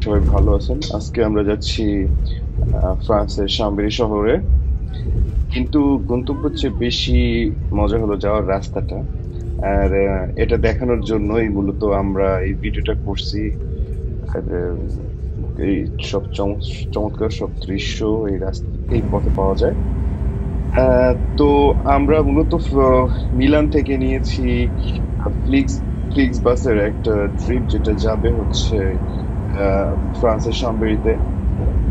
সবাই ভালো আছেন। আজকে আমরা যাচ্ছি ফ্রান্সের শাম্বেরি শহরে। কিন্তু গন্তব্যের চেয়ে বেশি মজা হলো যাওয়ার রাস্তাটা। আর এটা দেখানোর জন্যই মূলত আমরা এই ভিডিওটা করছি। আর এই সব চমৎকার সব দৃশ্য এই পথে পাওয়া যায়। তো আমরা মূলত মিলান থেকে নিয়েছি ফ্লিক্স ফ্লিক্স বাসের একটা ট্রিপ, যেটা যাবে হচ্ছে আহ, ফ্রান্সের শাম্বেরিতে।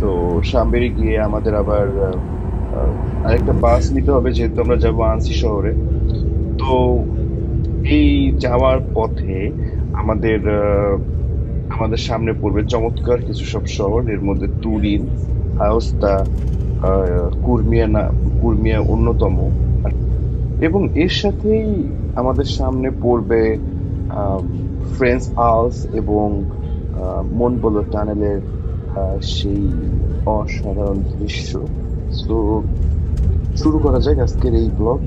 তো শামবেরি গিয়ে আমাদের আবার আহ, আরেকটা বাস নিতে হবে, যেহেতু আমরা যাবো আনসি শহরে। তো এই যাওয়ার পথে আমাদের আমাদের সামনে পড়বে চমৎকার কিছু সব শহর, এর মধ্যে তুরিন, আওস্তা, কুর্মিয়া অন্যতম। এবং এর সাথেই আমাদের সামনে পড়বে আহ, ফ্রেঞ্চ আলস এবং মনবোলো টানেলের সেই অসাধারণ দৃশ্য। তো শুরু করা যাক আজকের এই ব্লগ।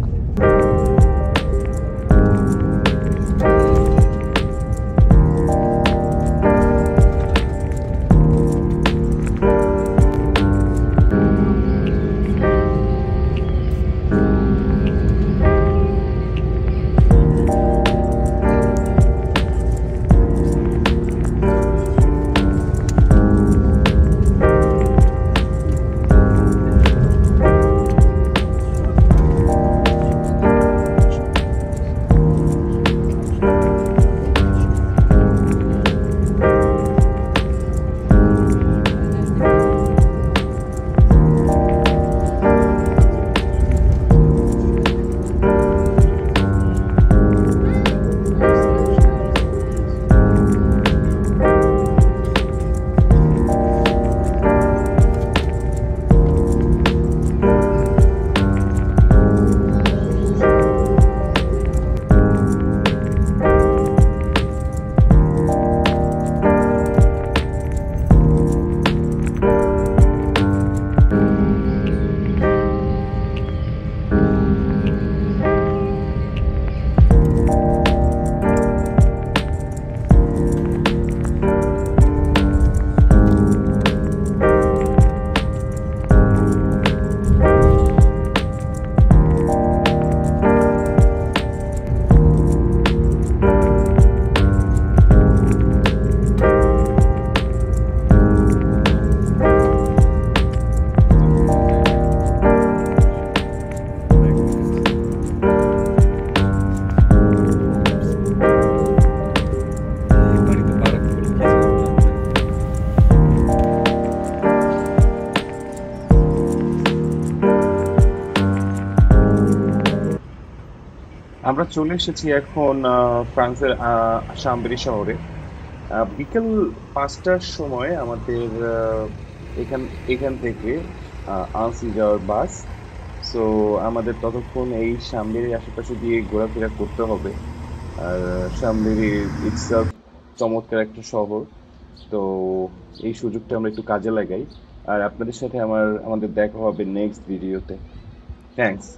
আমরা চলে এসেছি এখন ফ্রান্সের শাম্বেরি শহরে। বিকেল 5টার সময় আমাদের এখান এখান থেকে আনসি যাওয়ার বাস। সো আমাদের ততক্ষণ এই শাম্বেরির আশেপাশে দিয়ে ঘোরাফেরা করতে হবে। আর শাম্বেরি ইটসেলফ চমৎকার একটা শহর। তো এই সুযোগটা আমরা একটু কাজে লাগাই। আর আপনাদের সাথে আমাদের দেখা হবে নেক্সট ভিডিওতে। থ্যাঙ্কস।